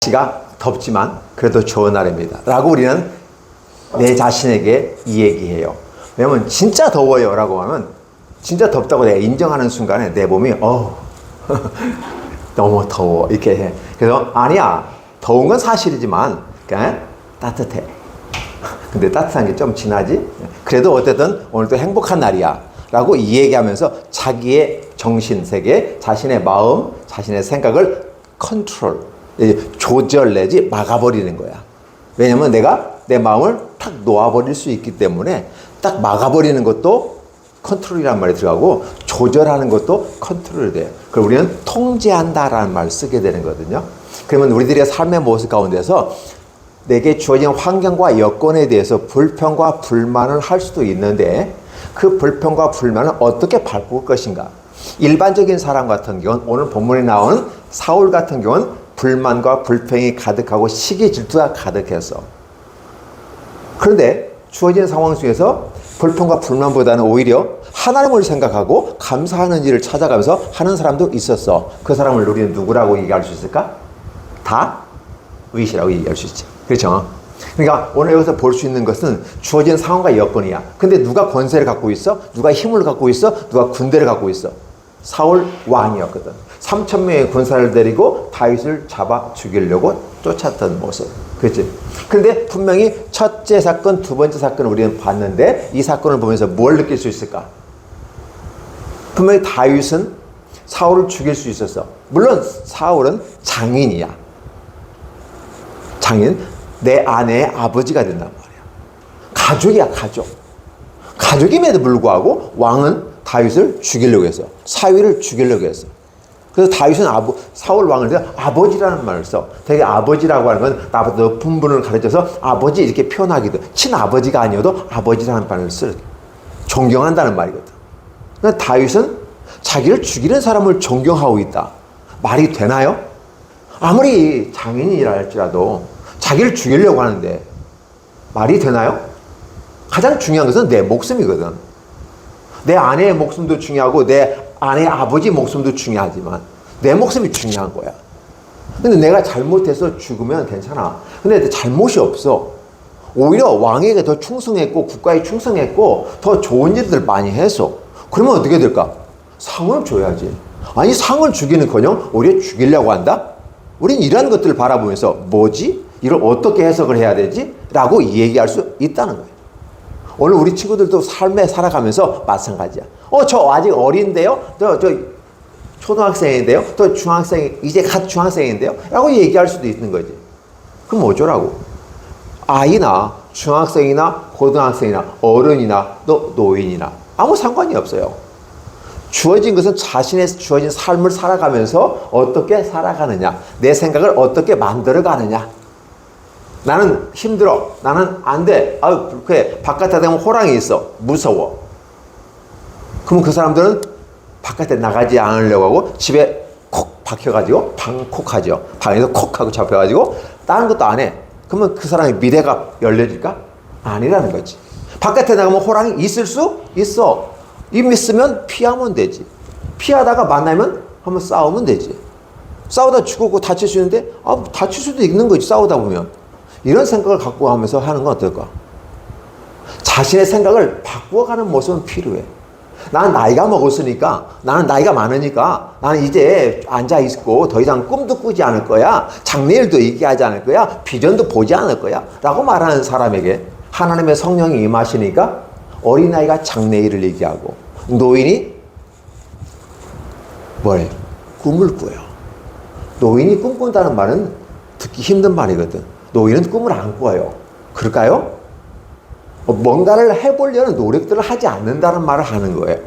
날씨가 덥지만 그래도 좋은 날입니다 라고 우리는 내 자신에게 이 얘기해요. 왜냐면 진짜 더워요 라고 하면 진짜 덥다고 내가 인정하는 순간에 내 몸이 너무 더워 이렇게 해. 그래서 아니야, 더운 건 사실이지만 그냥 따뜻해. 근데 따뜻한 게 좀 지나지? 그래도 어쨌든 오늘도 행복한 날이야 라고 이 얘기하면서 자기의 정신세계, 자신의 마음, 자신의 생각을 컨트롤, 조절 내지 막아버리는 거야. 왜냐면 내가 내 마음을 탁 놓아버릴 수 있기 때문에 딱 막아버리는 것도 컨트롤이란 말이 들어가고 조절하는 것도 컨트롤이 돼요. 그걸 우리는 통제한다라는 말을 쓰게 되는 거거든요. 그러면 우리들의 삶의 모습 가운데서 내게 주어진 환경과 여건에 대해서 불평과 불만을 할 수도 있는데 그 불평과 불만을 어떻게 바꿀 것인가. 일반적인 사람 같은 경우는 오늘 본문에 나오는 사울 같은 경우는 불만과 불평이 가득하고 시기 질투가 가득해서, 그런데 주어진 상황 속에서 불평과 불만보다는 오히려 하나님을 생각하고 감사하는 일을 찾아가면서 하는 사람도 있었어. 그 사람을 우리는 누구라고 얘기할 수 있을까? 다윗이라고 얘기할 수 있죠. 그렇죠? 그러니까 오늘 여기서 볼 수 있는 것은 주어진 상황과 여건이야. 근데 누가 권세를 갖고 있어? 누가 힘을 갖고 있어? 누가 군대를 갖고 있어? 사울 왕이었거든. 3,000명의 군사를 데리고 다윗을 잡아 죽이려고 쫓았던 모습. 그렇지? 근데 분명히 첫째 사건, 두 번째 사건을 우리는 봤는데 이 사건을 보면서 뭘 느낄 수 있을까? 분명히 다윗은 사울을 죽일 수 있었어. 물론 사울은 장인이야. 장인, 내 아내의 아버지가 된단 말이야. 가족이야, 가족. 가족임에도 불구하고 왕은 다윗을 죽이려고 했어. 사위를 죽이려고 했어. 그래서 다윗은 사울 왕을 아버지라는 말을 써. 되게 아버지라고 하는 건 나보다 높은 분을 가르쳐서 아버지 이렇게 표현하기도, 친아버지가 아니어도 아버지라는 말을 쓰. 존경한다는 말이거든. 그러니까 다윗은 자기를 죽이는 사람을 존경하고 있다. 말이 되나요? 아무리 장인이라 할지라도 자기를 죽이려고 하는데 말이 되나요? 가장 중요한 것은 내 목숨이거든. 내 아내의 목숨도 중요하고 내 아내의 아버지 목숨도 중요하지만 내 목숨이 중요한 거야. 근데 내가 잘못해서 죽으면 괜찮아. 근데 잘못이 없어. 오히려 왕에게 더 충성했고 국가에 충성했고 더 좋은 일들 많이 했어. 그러면 어떻게 될까? 상을 줘야지. 아니 상을 주기는커녕 오히려 죽이려고 한다? 우린 이런 것들을 바라보면서 뭐지? 이걸 어떻게 해석을 해야 되지? 라고 얘기할 수 있다는 거예요. 오늘 우리 친구들도 삶에 살아가면서 마찬가지야. 저 아직 어린데요? 저 초등학생인데요? 또 이제 갓 중학생인데요? 라고 얘기할 수도 있는 거지. 그럼 어쩌라고? 아이나 중학생이나 고등학생이나 어른이나 또 노인이나 아무 상관이 없어요. 주어진 것은 자신의 주어진 삶을 살아가면서 어떻게 살아가느냐, 내 생각을 어떻게 만들어가느냐. 나는 힘들어. 나는 안 돼. 아유, 불쾌해. 바깥에 나가면 호랑이 있어. 무서워. 그러면 그 사람들은 바깥에 나가지 않으려고 하고 집에 콕 박혀가지고 방콕하죠. 방에서 콕 하고 잡혀가지고 다른 것도 안 해. 그러면 그 사람의 미래가 열려질까? 아니라는 거지. 바깥에 나가면 호랑이 있을 수 있어. 이미 있으면 피하면 되지. 피하다가 만나면 한번 싸우면 되지. 싸우다 죽고 다칠 수 있는데 다칠 수도 있는 거지. 싸우다 보면. 이런 생각을 갖고 하면서 하는 건 어떨까? 자신의 생각을 바꾸어가는 모습은 필요해. 나는 나이가 먹었으니까, 나는 나이가 많으니까, 나는 이제 앉아있고 더 이상 꿈도 꾸지 않을 거야. 장래일도 얘기하지 않을 거야. 비전도 보지 않을 거야. 라고 말하는 사람에게 하나님의 성령이 임하시니까 어린아이가 장래일을 얘기하고 노인이 뭐래? 꿈을 꾸요. 노인이 꿈꾼다는 말은 듣기 힘든 말이거든. 노인은 꿈을 안 꿔요. 그럴까요? 뭔가를 해보려는 노력들을 하지 않는다는 말을 하는 거예요.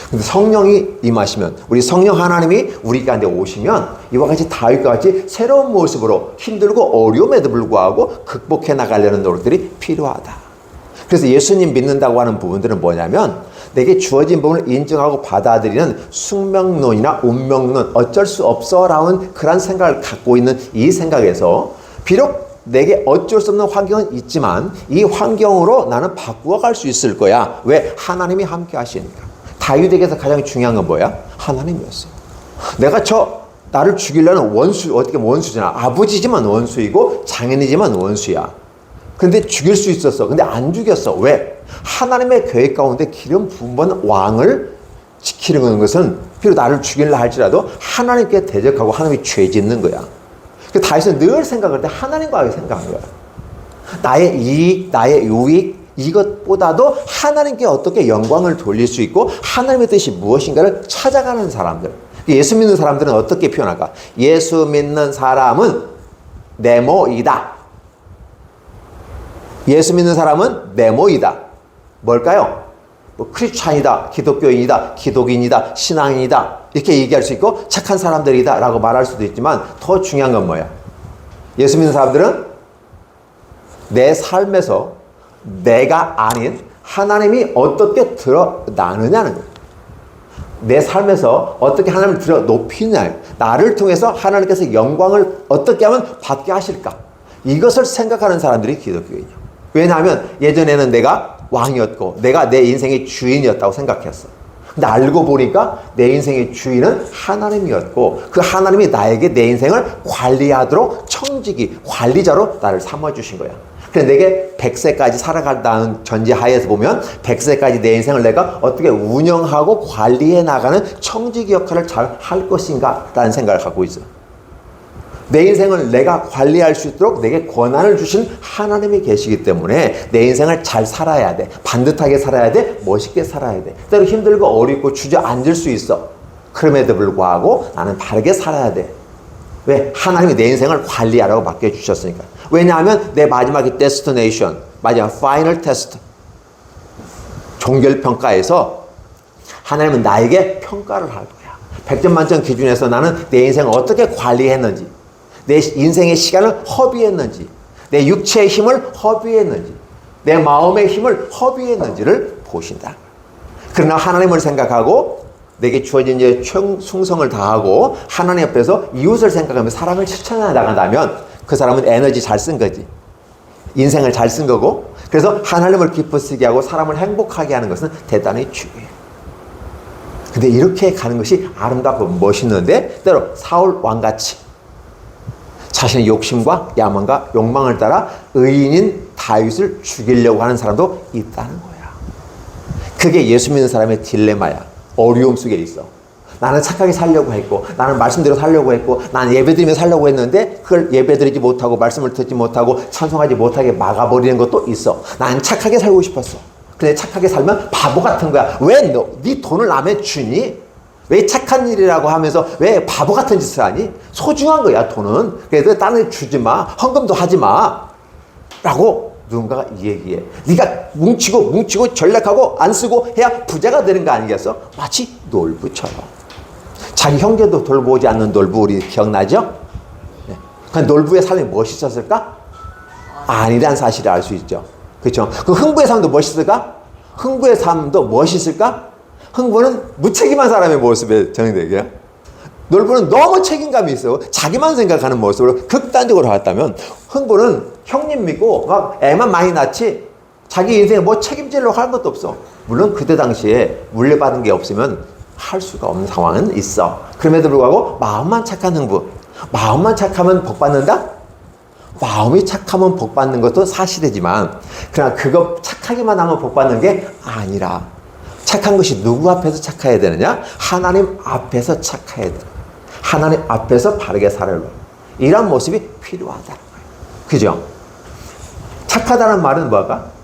근데 성령이 임하시면, 우리 성령 하나님이 우리 가운데 오시면 이와 같이 다윗과 같이 새로운 모습으로 힘들고 어려움에도 불구하고 극복해 나가려는 노력들이 필요하다. 그래서 예수님 믿는다고 하는 부분들은 뭐냐면 내게 주어진 부분을 인정하고 받아들이는 숙명론이나 운명론, 어쩔 수 없어라는 그런 생각을 갖고 있는 이 생각에서 비록 내게 어쩔 수 없는 환경은 있지만 이 환경으로 나는 바꾸어 갈 수 있을 거야. 왜? 하나님이 함께 하시니까. 다윗에게서 가장 중요한 건 뭐야? 하나님이었어요. 내가 저 나를 죽이려는 원수, 어떻게 보면 원수잖아. 아버지지만 원수이고 장인이지만 원수야. 근데 죽일 수 있었어. 근데 안 죽였어. 왜? 하나님의 계획 가운데 기름 부은 왕을 지키는 것은 비록 나를 죽이려 할지라도 하나님께 대적하고 하나님이 죄 짓는 거야. 그 다윗은 늘 생각할 때 하나님과 생각하는 거야. 나의 이익, 나의 유익, 이것보다도 하나님께 어떻게 영광을 돌릴 수 있고 하나님의 뜻이 무엇인가를 찾아가는 사람들. 예수 믿는 사람들은 어떻게 표현할까? 예수 믿는 사람은 네모이다. 예수 믿는 사람은 네모이다. 뭘까요? 뭐 크리스찬이다, 기독교인이다, 기독인이다, 신앙인이다 이렇게 얘기할 수 있고 착한 사람들이다 라고 말할 수도 있지만 더 중요한 건 뭐야? 예수 믿는 사람들은 내 삶에서 내가 아닌 하나님이 어떻게 드러나느냐는 거예요. 내 삶에서 어떻게 하나님을 들어 높이냐, 나를 통해서 하나님께서 영광을 어떻게 하면 받게 하실까, 이것을 생각하는 사람들이 기독교인이에요. 왜냐하면 예전에는 내가 왕이었고 내가 내 인생의 주인이었다고 생각했어. 근데 알고 보니까 내 인생의 주인은 하나님이었고 그 하나님이 나에게 내 인생을 관리하도록 청지기, 관리자로 나를 삼아주신 거야. 그래서 내게 100세까지 살아간다는 전제하에서 보면 100세까지 내 인생을 내가 어떻게 운영하고 관리해 나가는 청지기 역할을 잘 할 것인가 라는 생각을 갖고 있어. 내 인생을 내가 관리할 수 있도록 내게 권한을 주신 하나님이 계시기 때문에 내 인생을 잘 살아야 돼. 반듯하게 살아야 돼. 멋있게 살아야 돼. 때로 힘들고 어렵고 주저앉을 수 있어. 그럼에도 불구하고 나는 바르게 살아야 돼. 왜? 하나님이 내 인생을 관리하라고 맡겨주셨으니까. 왜냐하면 내 마지막의 데스티네이션, 마지막 파이널 테스트, 종결평가에서 하나님은 나에게 평가를 할 거야. 100점 만점 기준에서 나는 내 인생을 어떻게 관리했는지, 내 인생의 시간을 허비했는지, 내 육체의 힘을 허비했는지, 내 마음의 힘을 허비했는지를 보신다. 그러나 하나님을 생각하고 내게 주어진 이제 충성을 다하고 하나님 앞에서 이웃을 생각하며 사람을 실천해 나간다면 그 사람은 에너지 잘 쓴 거지. 인생을 잘 쓴 거고, 그래서 하나님을 기쁘시게 하고 사람을 행복하게 하는 것은 대단히 중요해요. 근데 이렇게 가는 것이 아름답고 멋있는데 때로 사울 왕같이 자신의 욕심과 야망과 욕망을 따라 의인인 다윗을 죽이려고 하는 사람도 있다는 거야. 그게 예수 믿는 사람의 딜레마야. 어려움 속에 있어. 나는 착하게 살려고 했고, 나는 말씀대로 살려고 했고, 나는 예배드리며 살려고 했는데 그걸 예배드리지 못하고 말씀을 듣지 못하고 찬송하지 못하게 막아버리는 것도 있어. 나는 착하게 살고 싶었어. 근데 착하게 살면 바보 같은 거야. 왜 네 돈을 남의 주니? 왜 착한 일이라고 하면서 왜 바보 같은 짓을 하니? 소중한 거야, 돈은. 그래서 딴 데 주지 마. 헌금도 하지 마. 라고 누군가가 얘기해. 네가 뭉치고 전략하고 안 쓰고 해야 부자가 되는 거 아니겠어? 마치 놀부처럼. 자기 형제도 돌보지 않는 놀부 우리 기억나죠? 네. 그 놀부의 삶이 멋있었을까? 아니란 사실을 알 수 있죠. 그렇죠? 그 흥부의 삶도 멋있을까? 흥부의 삶도 멋있을까? 흥부는 무책임한 사람의 모습에 정의되게요. 놀부는 너무 책임감이 있어. 자기만 생각하는 모습으로 극단적으로 왔다면 흥부는 형님 믿고 막 애만 많이 낳지 자기 인생에 뭐 책임지려고 하는 것도 없어. 물론 그때 당시에 물려받은 게 없으면 할 수가 없는 상황은 있어. 그럼에도 불구하고 마음만 착한 흥부. 마음만 착하면 복 받는다? 마음이 착하면 복 받는 것도 사실이지만 그러나 그거 착하기만 하면 복 받는 게 아니라 착한 것이 누구 앞에서 착해야 되느냐? 하나님 앞에서 착해야 돼. 하나님 앞에서 바르게 살아야 돼. 이런 모습이 필요하다는 거예요. 그죠? 착하다는 말은 뭐가?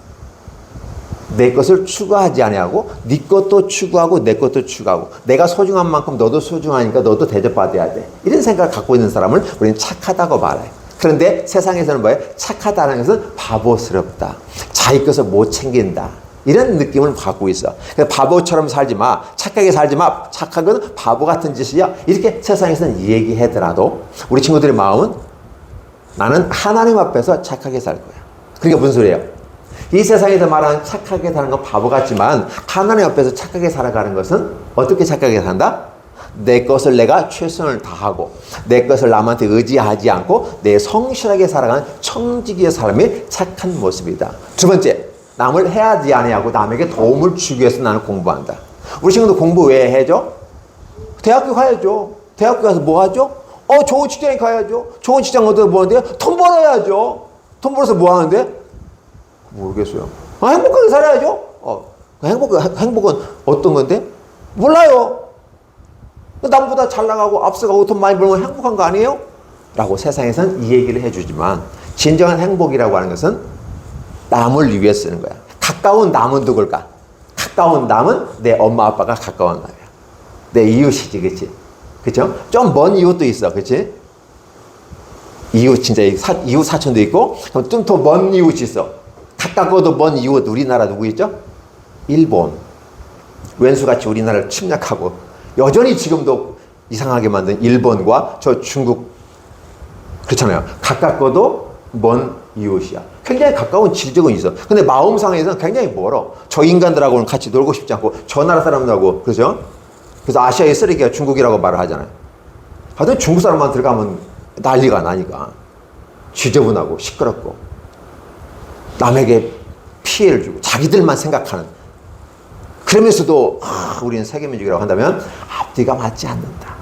내 것을 추구하지 아니하고 네 것도 추구하고 내 것도 추구하고 내가 소중한 만큼 너도 소중하니까 너도 대접받아야 돼. 이런 생각을 갖고 있는 사람을 우리는 착하다고 말해요. 그런데 세상에서는 뭐예요? 착하다는 것은 바보스럽다. 자기 것을 못 챙긴다. 이런 느낌을 갖고 있어. 그래서 바보처럼 살지 마. 착하게 살지 마. 착한 건 바보 같은 짓이야. 이렇게 세상에서는 얘기하더라도 우리 친구들의 마음은 나는 하나님 앞에서 착하게 살 거야. 그러니까 무슨 소리예요? 이 세상에서 말하는 착하게 사는 건 바보 같지만 하나님 앞에서 착하게 살아가는 것은 어떻게 착하게 산다? 내 것을 내가 최선을 다하고 내 것을 남한테 의지하지 않고 내 성실하게 살아가는 청지기의 사람이 착한 모습이다. 두 번째, 남을 해하지 아니하고 남에게 도움을 주기 위해서 나는 공부한다. 우리 친구도 공부 왜 해줘? 대학교 가야죠. 대학교 가서 뭐 하죠? 좋은 직장에 가야죠. 좋은 직장 얻어 뭐 하는데요? 돈 벌어야죠. 돈 벌어서 뭐 하는데? 모르겠어요. 행복하게 살아야죠. 행복은 어떤 건데? 몰라요. 남보다 잘 나가고 앞서가고 돈 많이 벌면 행복한 거 아니에요? 라고 세상에선 이 얘기를 해주지만 진정한 행복이라고 하는 것은 남을 위해 쓰는 거야. 가까운 남은 누굴까? 가까운 남은 내 엄마 아빠가 가까운 남이야. 내 이웃이지, 그치? 그쵸? 좀 먼 이웃도 있어, 그치? 이웃, 진짜 이웃 사촌도 있고, 좀 더 먼 이웃이 있어. 가깝고도 먼 이웃, 우리나라 누구 있죠? 일본. 왼수같이 우리나라를 침략하고, 여전히 지금도 이상하게 만든 일본과 저 중국, 그렇잖아요. 가깝고도 먼 이웃이야. 굉장히 가까운 질적은 있어. 근데 마음상에서는 굉장히 멀어. 저 인간들하고는 같이 놀고 싶지 않고, 저 나라 사람들하고, 그죠? 그래서 아시아의 쓰레기가 중국이라고 말을 하잖아요. 하여튼 중국 사람만 들어가면 난리가 나니까. 지저분하고 시끄럽고, 남에게 피해를 주고, 자기들만 생각하는. 그러면서도, 우리는 세계민족이라고 한다면 앞뒤가 맞지 않는다.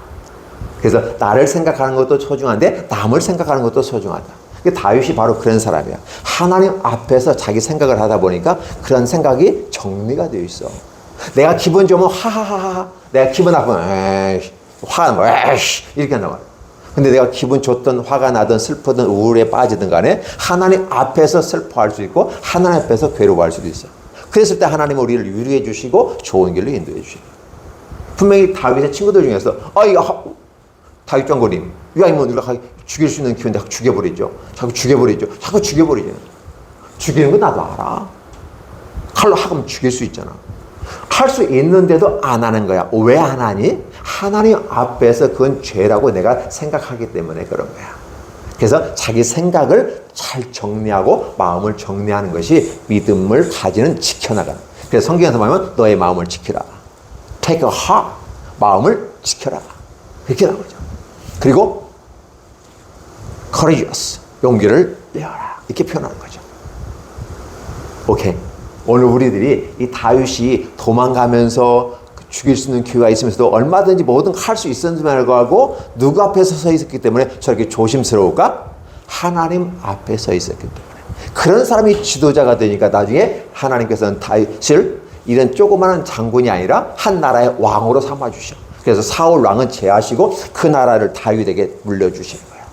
그래서 나를 생각하는 것도 소중한데, 남을 생각하는 것도 소중하다. 다윗이 바로 그런 사람이야. 하나님 앞에서 자기 생각을 하다 보니까 그런 생각이 정리가 되어 있어. 내가 기분 좋으면 하하하하. 내가 기분 나쁘면 에이씨. 화가 나면 에이씨. 이렇게 한단 말이야. 근데 내가 기분 좋든 화가 나든 슬프든 우울에 빠지든 간에 하나님 앞에서 슬퍼할 수 있고 하나님 앞에서 괴로워할 수도 있어. 그랬을 때 하나님은 우리를 위로해 주시고 좋은 길로 인도해 주시고. 분명히 다윗의 친구들 중에서 이거 다윗 장군님 이 아니면 우리가 죽일 수 있는 기회인데 죽여버리죠. 자꾸 죽여버리죠. 죽이는 거 나도 알아. 칼로 하면 죽일 수 있잖아. 할 수 있는데도 안 하는 거야. 왜 안 하니? 하나님 앞에서 그건 죄라고 내가 생각하기 때문에 그런 거야. 그래서 자기 생각을 잘 정리하고 마음을 정리하는 것이 믿음을 가지는 지켜나가는. 그래서 성경에서 말하면 너의 마음을 지키라. Take a heart. 마음을 지켜라. 그렇게 나오죠. 그리고 courageous. 용기를 내어라. 이렇게 표현하는 거죠. 오케이. 오늘 우리들이 이 다윗이 도망가면서 죽일 수 있는 기회가 있으면서도 얼마든지 뭐든 할 수 있었음에도 하고 누구 앞에 서 있었기 때문에 저렇게 조심스러울까? 하나님 앞에 서 있었기 때문에. 그런 사람이 지도자가 되니까 나중에 하나님께서는 다윗을 이런 조그마한 장군이 아니라 한 나라의 왕으로 삼아주셔. 그래서 사울 왕은 제하시고 그 나라를 다윗에게 물려주시는 거예요.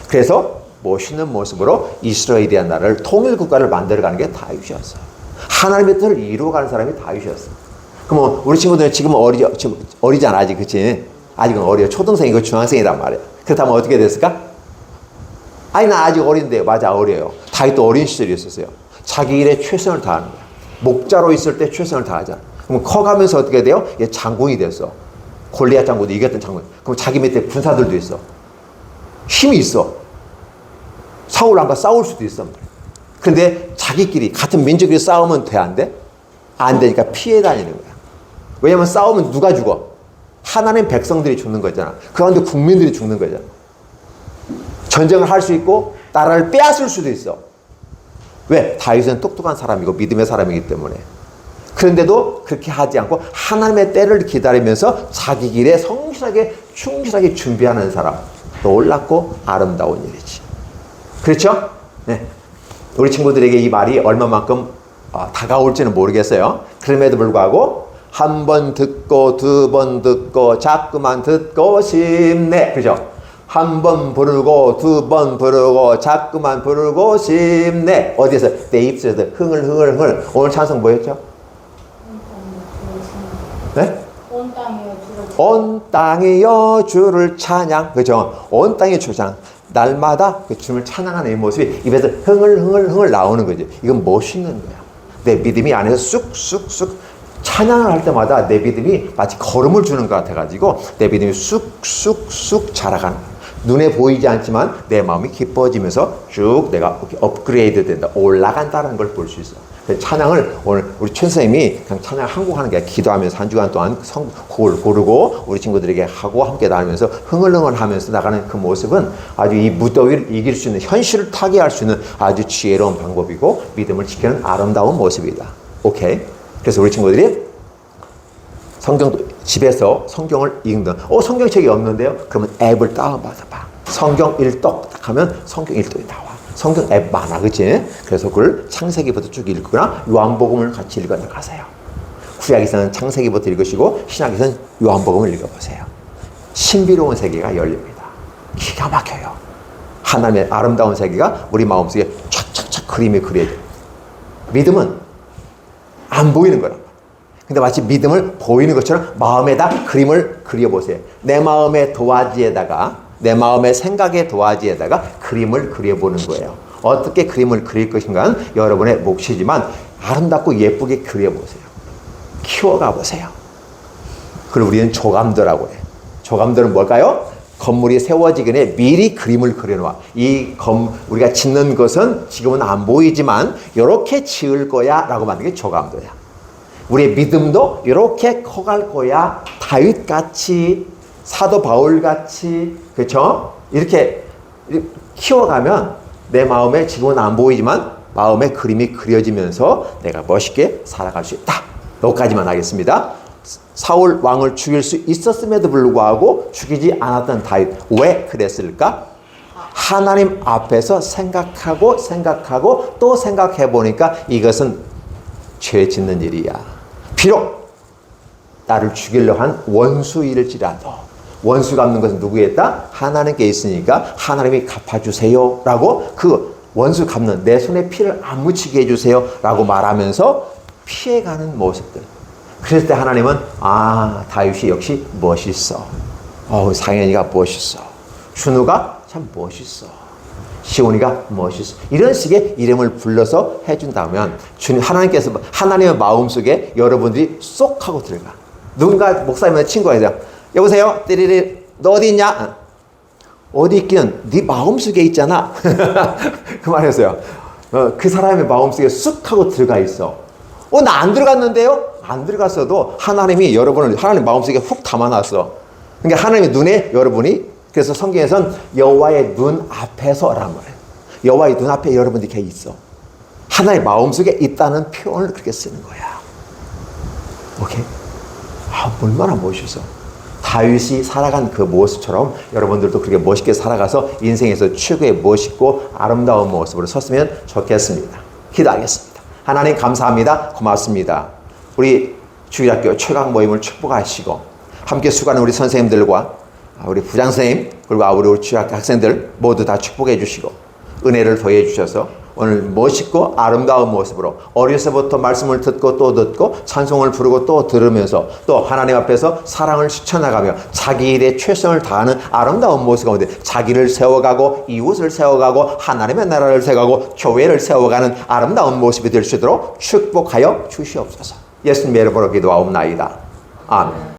그래서 멋있는 모습으로 이스라엘이라는 나라를 통일 국가를 만들어가는 게 다윗이었어요. 하나님의 뜻을 이루어가는 사람이 다윗이었어. 그럼 우리 친구들은 지금 어리잖아 아직, 그치? 아직은 어려. 초등생이고 중학생이란 말이야. 그렇다면 어떻게 됐을까? 아니 나 아직 어린데. 맞아, 어려요. 다윗도 어린 시절이었어요. 자기 일에 최선을 다하는 거야. 목자로 있을 때 최선을 다하잖아. 그럼 커가면서 어떻게 돼요? 얘 장군이 됐어. 골리앗 장군도 이겼던 장군. 그럼 자기 밑에 군사들도 있어. 힘이 있어. 사울 왕과 싸울 수도 있어. 근데 자기끼리 같은 민족끼리 싸우면 돼, 안 돼? 안 되니까 피해 다니는 거야. 왜냐면 싸우면 누가 죽어? 하나님 백성들이 죽는 거잖아. 그 가운데 국민들이 죽는 거잖아. 전쟁을 할 수 있고 나라를 빼앗을 수도 있어. 왜? 다윗은 똑똑한 사람이고 믿음의 사람이기 때문에. 그런데도 그렇게 하지 않고 하나님의 때를 기다리면서 자기 길에 성실하게 충실하게 준비하는 사람. 놀랍고 아름다운 일이지. 그렇죠? 네. 우리 친구들에게 이 말이 얼마만큼 다가올지는 모르겠어요. 그럼에도 불구하고 한 번 듣고 두 번 듣고 자꾸만 듣고 싶네. 그죠? 한 번 부르고 두 번 부르고 자꾸만 부르고 싶네. 어디에서? 내 입술에서 흥을. 오늘 찬송 뭐였죠? 네? 온 땅이여 주를 찬양. 그죠? 온 땅이여 주를 찬양. 날마다 그 주님을 찬양하는 이 모습이 입에서 흥을 나오는 거지. 이건 멋있는 거야. 내 믿음이 안에서 쑥쑥쑥 찬양을 할 때마다 내 믿음이 마치 걸음을 주는 것 같아가지고 내 믿음이 쑥쑥쑥 자라가는 거야. 눈에 보이지 않지만 내 마음이 기뻐지면서 쭉 내가 업그레이드 된다. 올라간다는 걸 볼 수 있어. 찬양을 오늘 우리 최 선생님이 그냥 찬양 한 곡 하는 게 아니라 기도하면서 한 주간 동안 곡을 고르고 우리 친구들에게 하고 함께 나누면서 흥얼흥얼 하면서 나가는 그 모습은 아주 이 무더위를 이길 수 있는, 현실을 타개할 수 있는 아주 지혜로운 방법이고 믿음을 지키는 아름다운 모습이다. 오케이? 그래서 우리 친구들이 성경도 집에서 성경을 읽는, 성경책이 없는데요? 그러면 앱을 다운받아봐. 성경 일독 딱 하면 성경 일독이 나와. 성경 앱 많아, 그치? 그래서 그걸 창세기부터 쭉 읽거나 요한복음을 같이 읽어 나가세요. 구약에서는 창세기부터 읽으시고 신약에서는 요한복음을 읽어보세요. 신비로운 세계가 열립니다. 기가 막혀요. 하나님의 아름다운 세계가 우리 마음속에 착착착 그림이 그려져요. 믿음은 안 보이는 거란 말이에요. 근데 마치 믿음을 보이는 것처럼 마음에다 그림을 그려보세요. 내 마음의 도화지에다가, 내 마음의 생각의 도화지에다가 그림을 그려보는 거예요. 어떻게 그림을 그릴 것인가는 여러분의 몫이지만 아름답고 예쁘게 그려보세요. 키워가 보세요. 그걸 우리는 조감도라고 해요. 조감도는 뭘까요? 건물이 세워지기 전에 미리 그림을 그려놓아. 우리가 짓는 것은 지금은 안 보이지만 이렇게 지을 거야 라고 만든 게 조감도야. 우리의 믿음도 이렇게 커갈 거야. 다윗같이, 사도 바울같이, 그렇죠? 이렇게 키워가면 내 마음에 지금은 안 보이지만 마음에 그림이 그려지면서 내가 멋있게 살아갈 수 있다. 여기까지만 하겠습니다. 사울 왕을 죽일 수 있었음에도 불구하고 죽이지 않았던 다윗. 왜 그랬을까? 하나님 앞에서 생각하고 또 생각해 보니까 이것은 죄 짓는 일이야. 비록 나를 죽이려고 한 원수일지라도, 원수 갚는 것은 누구에 있다? 하나님께 있으니까 하나님이 갚아주세요 라고, 그 원수 갚는 내 손에 피를 안 묻히게 해주세요 라고 말하면서 피해가는 모습들. 그랬을 때 하나님은 다윗이 역시 멋있어. 상현이가 멋있어. 준우가 참 멋있어. 시온이가 멋있어. 이런 식의 이름을 불러서 해준다면 하나님께서, 하나님의 마음속에 여러분들이 쏙 하고 들어가. 누군가 목사님의 친구가 있어요. 여보세요? 띠리리, 너 어디 있냐? 어디 있기는 네 마음속에 있잖아. 그 말이었어요. 그 사람의 마음속에 쑥 하고 들어가 있어. 나 안 들어갔는데요? 안 들어갔어도 하나님이 여러분을 하나님 마음속에 훅 담아놨어. 그러니까 하나님의 눈에 여러분이, 그래서 성경에서는 여호와의 눈 앞에서란 말이에요. 여호와의 눈 앞에 여러분들이 게 있어. 하나님의 마음속에 있다는 표현을 그렇게 쓰는 거야. 오케이? 얼마나 멋있어. 다윗이 살아간 그 모습처럼 여러분들도 그렇게 멋있게 살아가서 인생에서 최고의 멋있고 아름다운 모습으로 섰으면 좋겠습니다. 기도하겠습니다. 하나님 감사합니다. 고맙습니다. 우리 주일학교 최강 모임을 축복하시고 함께 수고하는 우리 선생님들과 우리 부장선생님 그리고 우리 주일학교 학생들 모두 다 축복해 주시고 은혜를 더해 주셔서 오늘 멋있고 아름다운 모습으로 어려서부터 말씀을 듣고 또 듣고 찬송을 부르고 또 들으면서 또 하나님 앞에서 사랑을 실천해가며 자기 일에 최선을 다하는 아름다운 모습 가운데 자기를 세워가고 이웃을 세워가고 하나님의 나라를 세워가고 교회를 세워가는 아름다운 모습이 될 수 있도록 축복하여 주시옵소서. 예수님의 이름으로 기도하옵나이다. 아멘.